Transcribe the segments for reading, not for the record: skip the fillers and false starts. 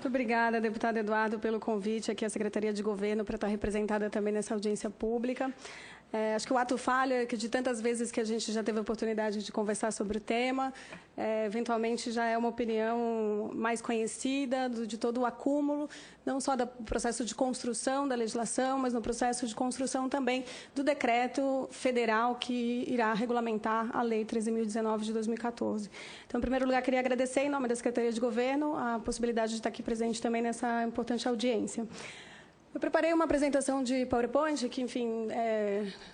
Muito obrigada, deputado Eduardo, pelo convite aqui à Secretaria de Governo para estar representada também nessa audiência pública. Acho que o ato falho é que de tantas vezes que a gente já teve a oportunidade de conversar sobre o tema, eventualmente já é uma opinião mais conhecida de todo o acúmulo, não só do processo de construção da legislação, mas no processo de construção também do decreto federal que irá regulamentar a Lei 13.019 de 2014. Então, em primeiro lugar, queria agradecer, em nome da Secretaria de Governo, a possibilidade de estar aqui presente também nessa importante audiência. Eu preparei uma apresentação de PowerPoint, que, enfim,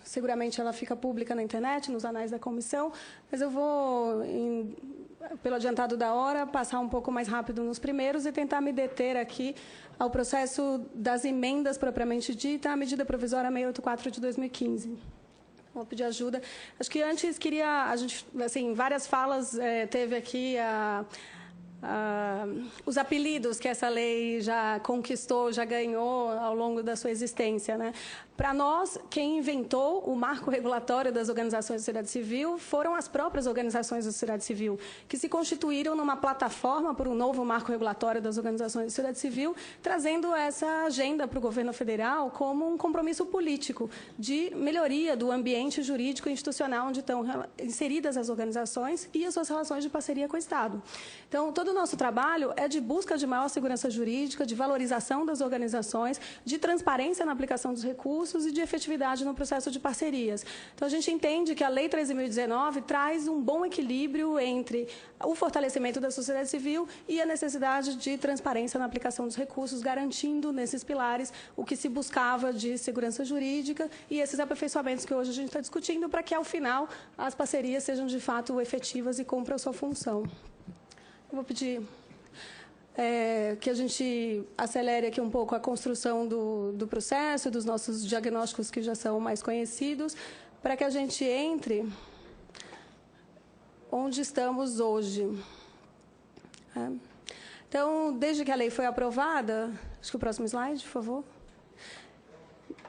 seguramente ela fica pública na internet, nos anais da comissão, mas eu vou, pelo adiantado da hora, passar um pouco mais rápido nos primeiros e tentar me deter aqui ao processo das emendas propriamente dita à medida provisória 684 de 2015. Vou pedir ajuda. Acho que antes a gente, assim, várias falas teve aqui os apelidos que essa lei já conquistou, já ganhou ao longo da sua existência, né? Para nós, quem inventou o marco regulatório das organizações da sociedade civil foram as próprias organizações da sociedade civil, que se constituíram numa plataforma por um novo marco regulatório das organizações da sociedade civil, trazendo essa agenda para o governo federal como um compromisso político de melhoria do ambiente jurídico e institucional onde estão inseridas as organizações e as suas relações de parceria com o Estado. Então, todo o nosso trabalho é de busca de maior segurança jurídica, de valorização das organizações, de transparência na aplicação dos recursos e de efetividade no processo de parcerias. Então, a gente entende que a Lei 13.019 traz um bom equilíbrio entre o fortalecimento da sociedade civil e a necessidade de transparência na aplicação dos recursos, garantindo nesses pilares o que se buscava de segurança jurídica e esses aperfeiçoamentos que hoje a gente está discutindo para que, ao final, as parcerias sejam, de fato, efetivas e cumpram a sua função. Eu vou pedir que a gente acelere aqui um pouco a construção do processo, dos nossos diagnósticos que já são mais conhecidos, para que a gente entre onde estamos hoje. Então, desde que a lei foi aprovada, acho que o próximo slide, por favor,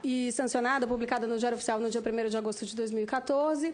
e sancionada, publicada no Diário Oficial no dia 1º de agosto de 2014,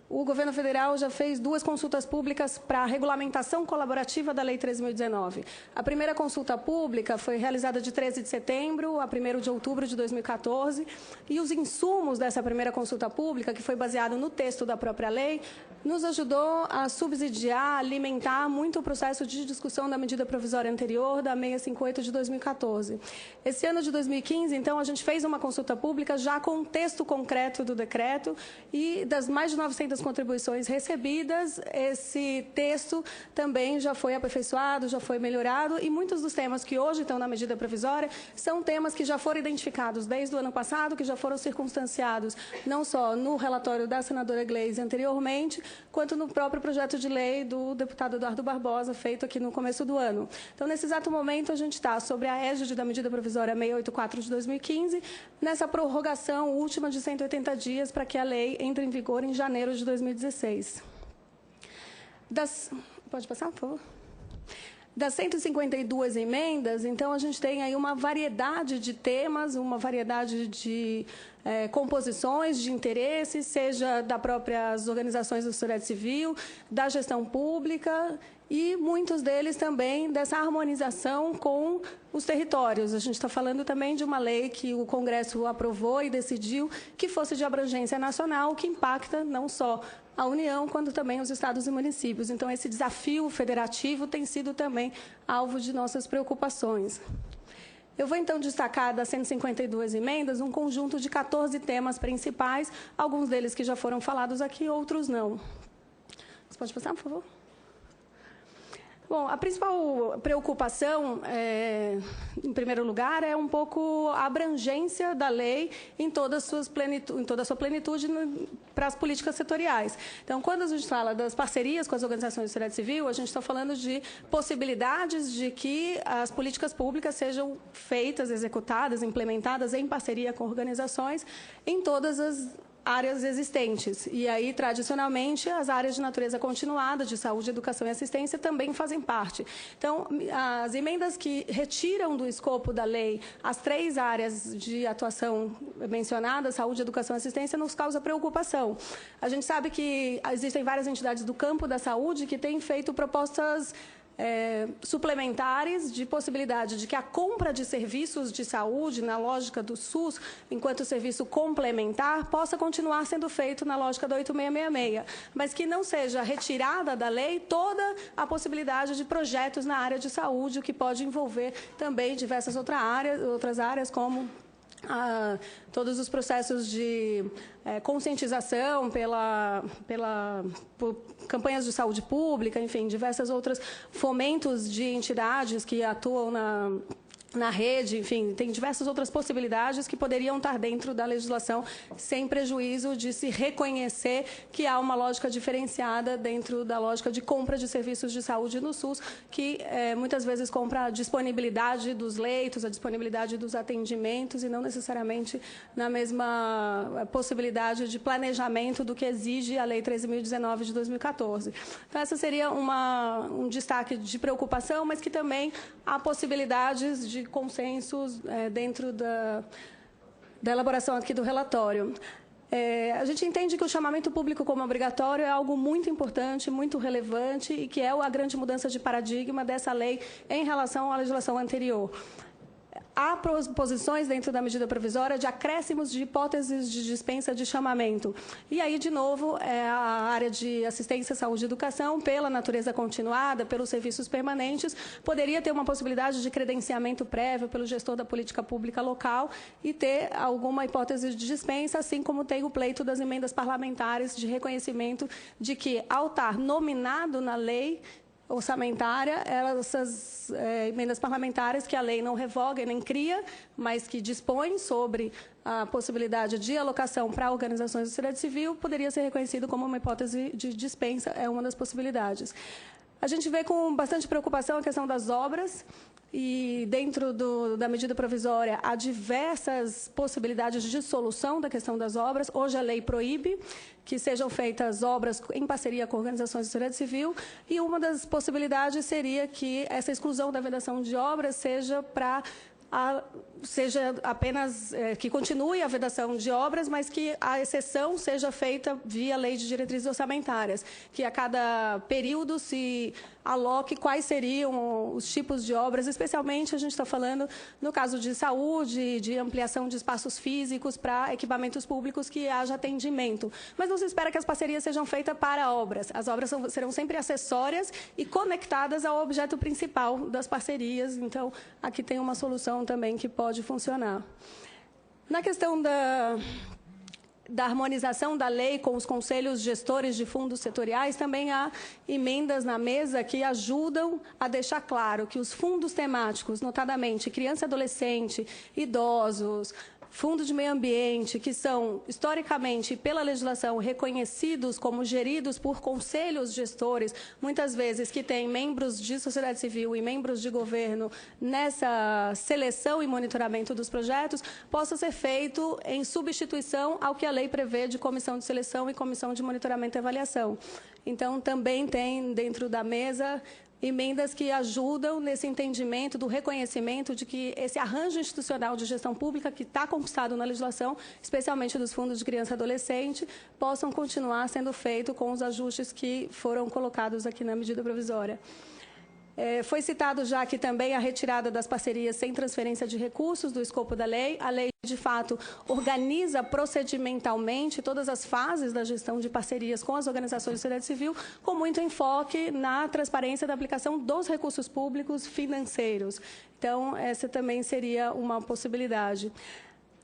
o governo federal já fez 2 consultas públicas para a regulamentação colaborativa da Lei 13.019. A primeira consulta pública foi realizada de 13 de setembro a 1º de outubro de 2014, e os insumos dessa primeira consulta pública, que foi baseado no texto da própria lei, nos ajudou a subsidiar, alimentar muito o processo de discussão da medida provisória anterior, da 658 de 2014. Esse ano de 2015, então, a gente fez uma consulta pública já com o texto concreto do decreto, e das mais de 900 contribuições recebidas, esse texto também já foi aperfeiçoado, já foi melhorado, e muitos dos temas que hoje estão na medida provisória são temas que já foram identificados desde o ano passado, que já foram circunstanciados não só no relatório da senadora Gleisi anteriormente, quanto no próprio projeto de lei do deputado Eduardo Barbosa, feito aqui no começo do ano. Então, nesse exato momento, a gente está sobre a égide da medida provisória 684 de 2015, nessa prorrogação última de 180 dias para que a lei entre em vigor em janeiro de 2016. Pode passar, por favor? Das 152 emendas, então, a gente tem aí uma variedade de temas, uma variedade de composições de interesses, seja das próprias organizações da sociedade civil, da gestão pública, e muitos deles também dessa harmonização com os territórios. A gente está falando também de uma lei que o Congresso aprovou e decidiu que fosse de abrangência nacional, que impacta não só a União, quanto também os estados e municípios. Então, esse desafio federativo tem sido também alvo de nossas preocupações. Eu vou, então, destacar das 152 emendas um conjunto de 14 temas principais, alguns deles que já foram falados aqui, outros não. Você pode passar, por favor? Bom, a principal preocupação, em primeiro lugar, é um pouco a abrangência da lei em toda a sua plenitude para as políticas setoriais. Então, quando a gente fala das parcerias com as organizações da sociedade civil, a gente está falando de possibilidades de que as políticas públicas sejam feitas, executadas, implementadas em parceria com organizações em todas as áreas existentes. E aí, tradicionalmente, as áreas de natureza continuada, de saúde, educação e assistência, também fazem parte. Então, as emendas que retiram do escopo da lei as 3 áreas de atuação mencionadas, saúde, educação e assistência, nos causa preocupação. A gente sabe que existem várias entidades do campo da saúde que têm feito propostas suplementares de possibilidade de que a compra de serviços de saúde, na lógica do SUS, enquanto serviço complementar, possa continuar sendo feito na lógica da 8666, mas que não seja retirada da lei toda a possibilidade de projetos na área de saúde, o que pode envolver também diversas outras áreas, como todos os processos de conscientização por campanhas de saúde pública, enfim, diversas outras fomentos de entidades que atuam na rede, enfim, tem diversas outras possibilidades que poderiam estar dentro da legislação, sem prejuízo de se reconhecer que há uma lógica diferenciada dentro da lógica de compra de serviços de saúde no SUS, que muitas vezes compra a disponibilidade dos leitos, a disponibilidade dos atendimentos e não necessariamente na mesma possibilidade de planejamento do que exige a Lei 13.019 de 2014. Então, essa seria um destaque de preocupação, mas que também há possibilidades de consensos dentro da elaboração aqui do relatório. A gente entende que o chamamento público como obrigatório é algo muito importante, muito relevante e que é a grande mudança de paradigma dessa lei em relação à legislação anterior. Há proposições dentro da medida provisória de acréscimos de hipóteses de dispensa de chamamento. E aí, de novo, a área de assistência, saúde e educação, pela natureza continuada, pelos serviços permanentes, poderia ter uma possibilidade de credenciamento prévio pelo gestor da política pública local e ter alguma hipótese de dispensa, assim como tem o pleito das emendas parlamentares de reconhecimento de que, ao estar nominado na lei orçamentária, essas emendas parlamentares que a lei não revoga e nem cria, mas que dispõe sobre a possibilidade de alocação para organizações da sociedade civil, poderia ser reconhecido como uma hipótese de dispensa, é uma das possibilidades. A gente vê com bastante preocupação a questão das obras, e dentro da medida provisória há diversas possibilidades de solução da questão das obras. Hoje a lei proíbe que sejam feitas obras em parceria com organizações da sociedade civil, e uma das possibilidades seria que essa exclusão da vedação de obras seja apenas que continue a vedação de obras, mas que a exceção seja feita via lei de diretrizes orçamentárias, que a cada período se aloque quais seriam os tipos de obras, especialmente a gente está falando no caso de saúde, de ampliação de espaços físicos para equipamentos públicos que haja atendimento. Mas não se espera que as parcerias sejam feitas para obras. As obras serão sempre acessórias e conectadas ao objeto principal das parcerias. Então, aqui tem uma solução também que pode funcionar. Na questão da harmonização da lei com os conselhos gestores de fundos setoriais, também há emendas na mesa que ajudam a deixar claro que os fundos temáticos, notadamente criança e adolescente, idosos, fundos de meio ambiente, que são, historicamente, pela legislação, reconhecidos como geridos por conselhos gestores, muitas vezes que têm membros de sociedade civil e membros de governo nessa seleção e monitoramento dos projetos, possa ser feito em substituição ao que a lei prevê de comissão de seleção e comissão de monitoramento e avaliação. Então, também tem dentro da mesa emendas que ajudam nesse entendimento do reconhecimento de que esse arranjo institucional de gestão pública que está conquistado na legislação, especialmente dos fundos de criança e adolescente, possam continuar sendo feito com os ajustes que foram colocados aqui na medida provisória. Foi citado já aqui também a retirada das parcerias sem transferência de recursos do escopo da lei. A lei, de fato, organiza procedimentalmente todas as fases da gestão de parcerias com as organizações da sociedade civil, com muito enfoque na transparência da aplicação dos recursos públicos financeiros. Então, essa também seria uma possibilidade.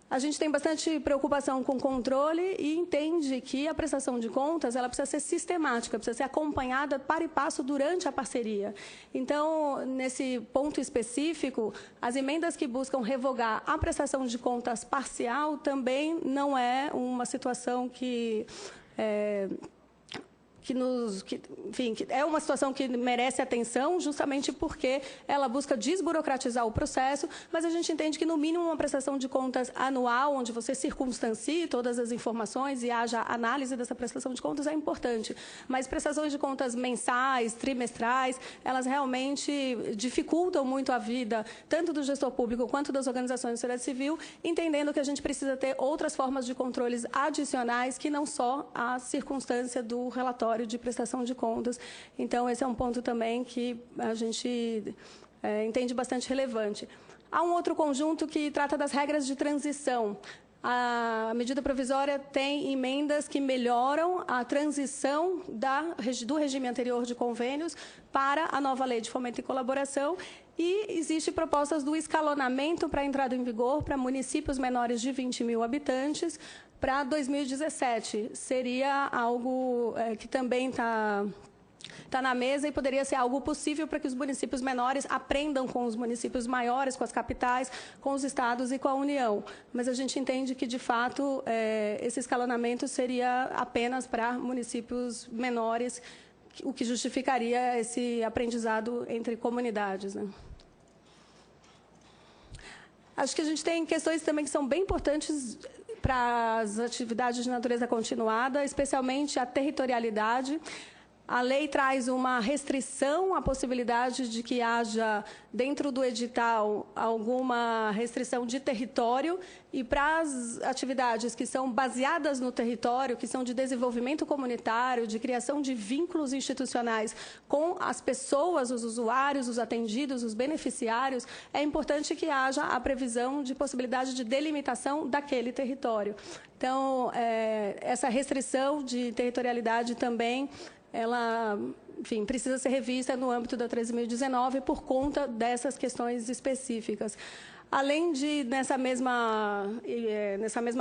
A gente tem bastante preocupação com o controle e entende que a prestação de contas ela precisa ser sistemática, precisa ser acompanhada para e passo durante a parceria. Então, nesse ponto específico, as emendas que buscam revogar a prestação de contas parcial também não é uma situação que é uma situação que merece atenção, justamente porque ela busca desburocratizar o processo, mas a gente entende que, no mínimo, uma prestação de contas anual, onde você circunstancie todas as informações e haja análise dessa prestação de contas, é importante. Mas prestações de contas mensais, trimestrais, elas realmente dificultam muito a vida, tanto do gestor público quanto das organizações da sociedade civil, entendendo que a gente precisa ter outras formas de controles adicionais que não só a circunstância do relatório obrigatório de prestação de contas. Então, esse é um ponto também que a gente entende bastante relevante. Há um outro conjunto que trata das regras de transição. A medida provisória tem emendas que melhoram a transição do regime anterior de convênios para a nova lei de fomento e colaboração, e existem propostas do escalonamento para a entrada em vigor para municípios menores de 20 mil habitantes para 2017. Seria algo que também está na mesa e poderia ser algo possível para que os municípios menores aprendam com os municípios maiores, com as capitais, com os estados e com a União. Mas a gente entende que, de fato, esse escalonamento seria apenas para municípios menores, o que justificaria esse aprendizado entre comunidades, né? Acho que a gente tem questões também que são bem importantes para as atividades de natureza continuada, especialmente a territorialidade. A lei traz uma restrição à possibilidade de que haja, dentro do edital, alguma restrição de território, e para as atividades que são baseadas no território, que são de desenvolvimento comunitário, de criação de vínculos institucionais com as pessoas, os usuários, os atendidos, os beneficiários, é importante que haja a previsão de possibilidade de delimitação daquele território. Então, essa restrição de territorialidade também, ela, enfim, precisa ser revista no âmbito da 13.019 por conta dessas questões específicas. Além de, nessa mesma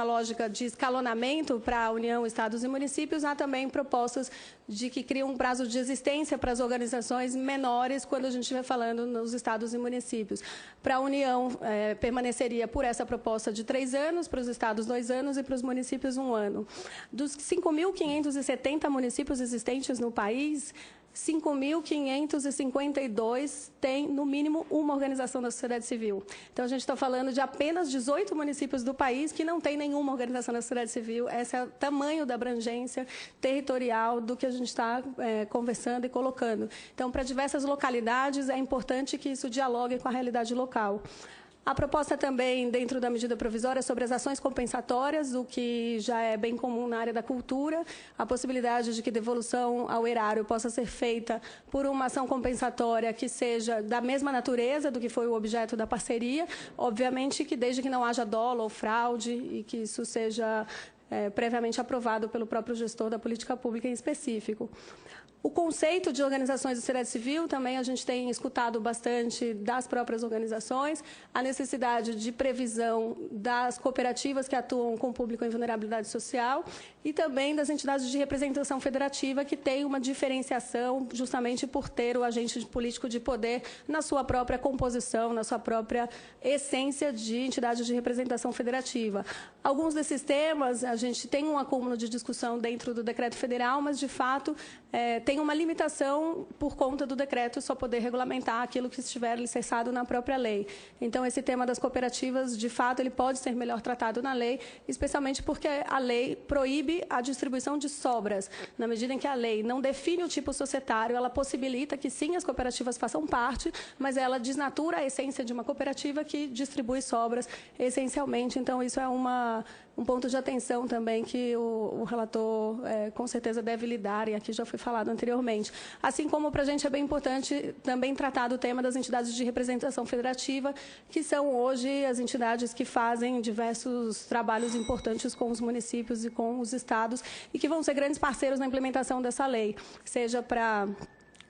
lógica de escalonamento para a União, estados e municípios, há também propostas de que criam um prazo de existência para as organizações menores quando a gente estiver falando nos estados e municípios. Para a União, permaneceria por essa proposta de 3 anos, para os estados 2 anos e para os municípios 1 ano. Dos 5.570 municípios existentes no país, 5.552 têm, no mínimo, uma organização da sociedade civil. Então, a gente está falando de apenas 18 municípios do país que não tem nenhuma organização da sociedade civil. Esse é o tamanho da abrangência territorial do que a gente está conversando e colocando. Então, para diversas localidades, é importante que isso dialogue com a realidade local. A proposta também, dentro da medida provisória, sobre as ações compensatórias, o que já é bem comum na área da cultura, a possibilidade de que devolução ao erário possa ser feita por uma ação compensatória que seja da mesma natureza do que foi o objeto da parceria, obviamente que desde que não haja dolo ou fraude e que isso seja previamente aprovado pelo próprio gestor da política pública em específico. O conceito de organizações da sociedade civil também a gente tem escutado bastante das próprias organizações, a necessidade de previsão das cooperativas que atuam com o público em vulnerabilidade social e também das entidades de representação federativa que têm uma diferenciação justamente por ter o agente político de poder na sua própria composição, na sua própria essência de entidade de representação federativa. Alguns desses temas, a gente tem um acúmulo de discussão dentro do decreto federal, mas, de fato, tem uma limitação por conta do decreto só poder regulamentar aquilo que estiver licenciado na própria lei. Então, esse tema das cooperativas, de fato, ele pode ser melhor tratado na lei, especialmente porque a lei proíbe a distribuição de sobras. Na medida em que a lei não define o tipo societário, ela possibilita que, sim, as cooperativas façam parte, mas ela desnatura a essência de uma cooperativa que distribui sobras, essencialmente. Então, isso é um ponto de atenção também que o relator, com certeza, deve lidar, e aqui já foi falado anteriormente. Assim como, para a gente, é bem importante também tratar do tema das entidades de representação federativa, que são hoje as entidades que fazem diversos trabalhos importantes com os municípios e com os estados, e que vão ser grandes parceiros na implementação dessa lei, seja para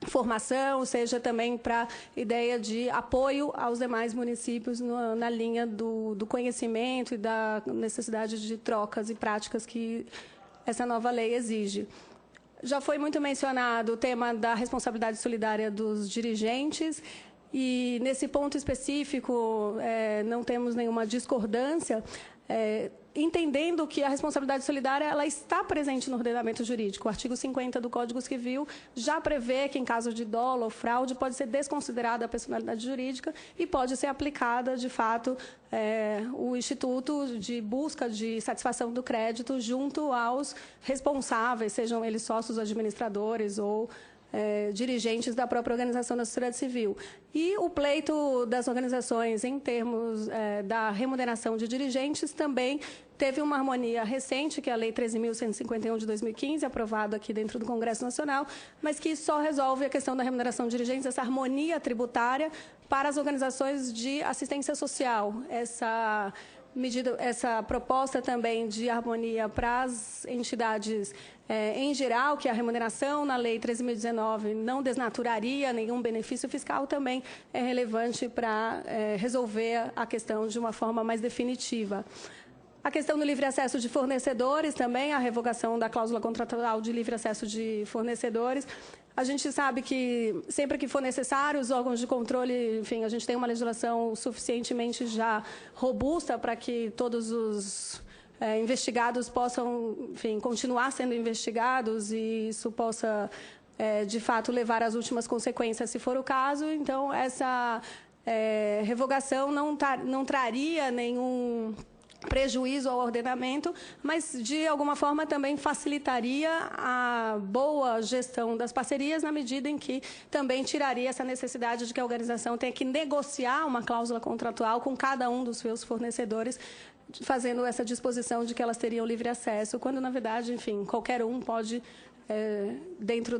formação, seja também para ideia de apoio aos demais municípios na linha do conhecimento e da necessidade de trocas e práticas que essa nova lei exige. Já foi muito mencionado o tema da responsabilidade solidária dos dirigentes, e nesse ponto específico não temos nenhuma discordância, entendendo que a responsabilidade solidária ela está presente no ordenamento jurídico. O artigo 50 do Código Civil já prevê que, em caso de dolo ou fraude, pode ser desconsiderada a personalidade jurídica e pode ser aplicada, de fato, o Instituto de busca de satisfação do crédito junto aos responsáveis, sejam eles sócios administradores ou dirigentes da própria organização da sociedade civil. E o pleito das organizações em termos da remuneração de dirigentes também teve uma harmonia recente, que é a Lei 13.151 de 2015, aprovada aqui dentro do Congresso Nacional, mas que só resolve a questão da remuneração de dirigentes, essa harmonia tributária para as organizações de assistência social. Essa proposta também de harmonia para as entidades em geral, que a remuneração na Lei 13.019 não desnaturaria nenhum benefício fiscal, também é relevante para resolver a questão de uma forma mais definitiva. A questão do livre acesso de fornecedores também, a revogação da cláusula contratual de livre acesso de fornecedores. A gente sabe que, sempre que for necessário, os órgãos de controle, enfim, a gente tem uma legislação suficientemente já robusta para que todos os investigados possam, enfim, continuar sendo investigados e isso possa, de fato, levar às últimas consequências, se for o caso. Então, essa revogação não traria nenhum prejuízo ao ordenamento, mas, de alguma forma, também facilitaria a boa gestão das parcerias, na medida em que também tiraria essa necessidade de que a organização tenha que negociar uma cláusula contratual com cada um dos seus fornecedores, fazendo essa disposição de que elas teriam livre acesso, quando, na verdade, enfim, qualquer um pode, dentro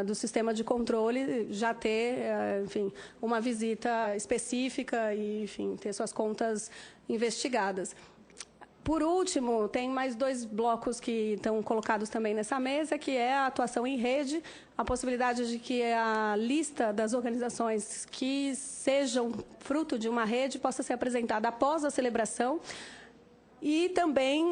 do sistema de controle, já ter, enfim, uma visita específica e, enfim, ter suas contas investigadas. Por último, tem mais 2 blocos que estão colocados também nessa mesa, que é a atuação em rede, a possibilidade de que a lista das organizações que sejam fruto de uma rede possa ser apresentada após a celebração. E também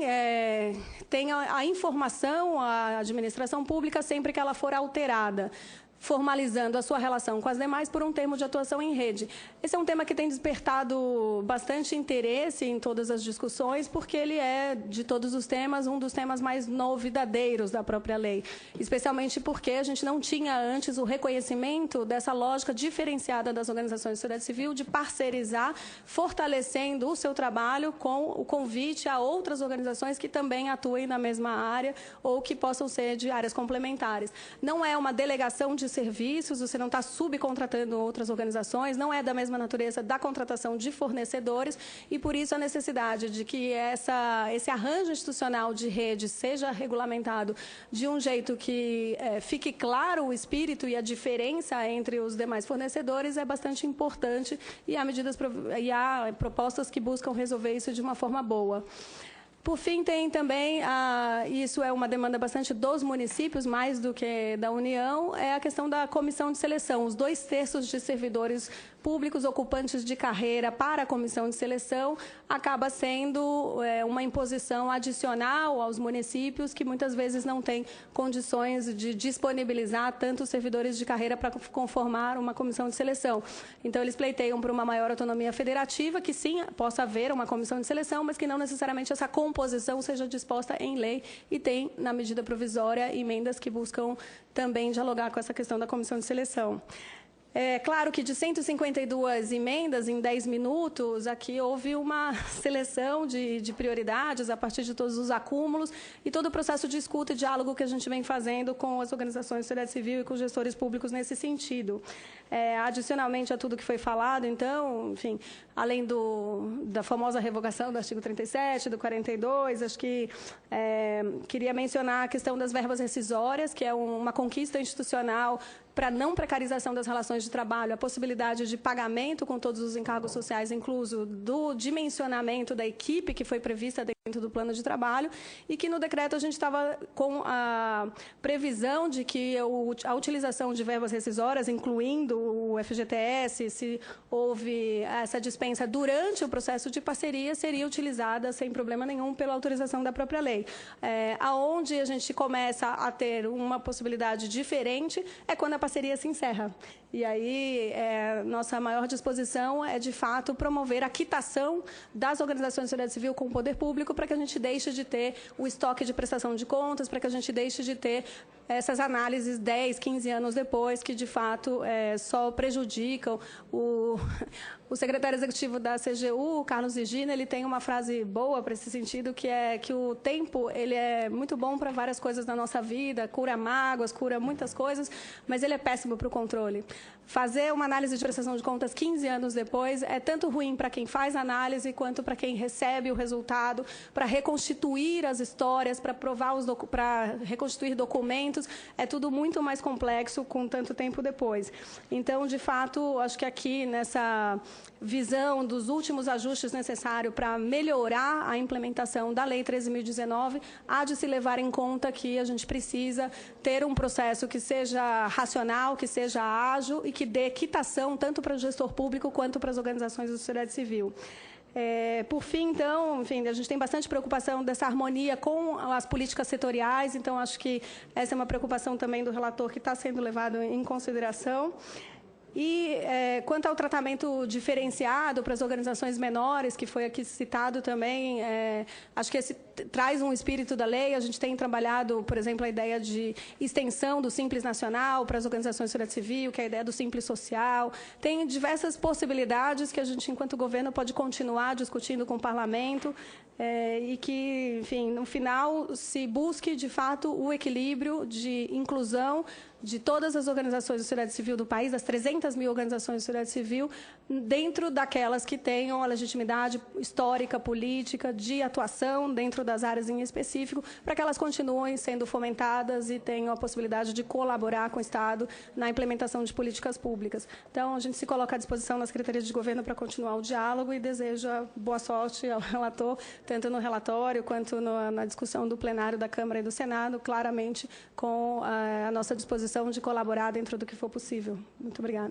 tem a informação à administração pública sempre que ela for alterada, formalizando a sua relação com as demais por um termo de atuação em rede. Esse é um tema que tem despertado bastante interesse em todas as discussões, porque ele é, de todos os temas, um dos temas mais novidadeiros da própria lei, especialmente porque a gente não tinha antes o reconhecimento dessa lógica diferenciada das organizações de sociedade civil de parcerizar, fortalecendo o seu trabalho com o convite a outras organizações que também atuem na mesma área ou que possam ser de áreas complementares. Não é uma delegação de serviços, você não está subcontratando outras organizações, não é da mesma natureza da contratação de fornecedores e, por isso, a necessidade de que esse arranjo institucional de rede seja regulamentado de um jeito que fique claro o espírito e a diferença entre os demais fornecedores é bastante importante e há propostas que buscam resolver isso de uma forma boa. Por fim, tem também, isso é uma demanda bastante dos municípios, mais do que da União, é a questão da comissão de seleção. Os 2/3 de servidores públicos ocupantes de carreira para a comissão de seleção acaba sendo uma imposição adicional aos municípios que muitas vezes não têm condições de disponibilizar tantos servidores de carreira para conformar uma comissão de seleção. Então, eles pleiteiam por uma maior autonomia federativa, que sim, possa haver uma comissão de seleção, mas que não necessariamente essa composição seja disposta em lei e tem, na medida provisória, emendas que buscam também dialogar com essa questão da comissão de seleção. É claro que de 152 emendas em 10 minutos, aqui houve uma seleção de prioridades a partir de todos os acúmulos e todo o processo de escuta e diálogo que a gente vem fazendo com as organizações de sociedade civil e com os gestores públicos nesse sentido. Adicionalmente a tudo que foi falado, então, enfim, além da famosa revogação do artigo 37, do 42, acho que queria mencionar a questão das verbas rescisórias, que é uma conquista institucional para não precarização das relações de trabalho, a possibilidade de pagamento com todos os encargos sociais, incluso do dimensionamento da equipe que foi prevista dentro do plano de trabalho, e que no decreto a gente estava com a previsão de que a utilização de verbas rescisórias, incluindo o FGTS, se houve essa dispensa durante o processo de parceria, seria utilizada sem problema nenhum pela autorização da própria lei. Aonde a gente começa a ter uma possibilidade diferente é quando a parceria se encerra. E aí, nossa maior disposição é, de fato, promover a quitação das organizações de sociedade civil com o poder público para que a gente deixe de ter o estoque de prestação de contas, para que a gente deixe de ter essas análises 10, 15 anos depois, que, de fato, só prejudicam O secretário executivo da CGU, Carlos Regina, ele tem uma frase boa para esse sentido, que é que o tempo ele é muito bom para várias coisas na nossa vida, cura mágoas, cura muitas coisas, mas ele é péssimo para o controle. Fazer uma análise de prestação de contas 15 anos depois é tanto ruim para quem faz a análise quanto para quem recebe o resultado, para reconstituir as histórias, para reconstituir documentos, é tudo muito mais complexo com tanto tempo depois. Então, de fato, acho que aqui nessa visão dos últimos ajustes necessários para melhorar a implementação da Lei 13.019, há de se levar em conta que a gente precisa ter um processo que seja racional, que seja ágil e que dê quitação tanto para o gestor público quanto para as organizações da sociedade civil. Por fim, então, enfim, a gente tem bastante preocupação dessa harmonia com as políticas setoriais, então acho que essa é uma preocupação também do relator que está sendo levado em consideração. E quanto ao tratamento diferenciado para as organizações menores, que foi aqui citado também, acho que esse traz um espírito da lei. A gente tem trabalhado, por exemplo, a ideia de extensão do Simples Nacional para as organizações da sociedade civil, que é a ideia do Simples Social. Tem diversas possibilidades que a gente, enquanto governo, pode continuar discutindo com o parlamento e que, enfim, no final, se busque, de fato, o equilíbrio de inclusão de todas as organizações da sociedade civil do país, das 300 mil organizações da sociedade civil, dentro daquelas que tenham a legitimidade histórica, política, de atuação dentro das áreas em específico, para que elas continuem sendo fomentadas e tenham a possibilidade de colaborar com o Estado na implementação de políticas públicas. Então, a gente se coloca à disposição na Secretaria de Governo para continuar o diálogo e deseja boa sorte ao relator, tanto no relatório quanto na discussão do plenário da Câmara e do Senado, claramente com a nossa disposição de colaborar dentro do que for possível. Muito obrigada.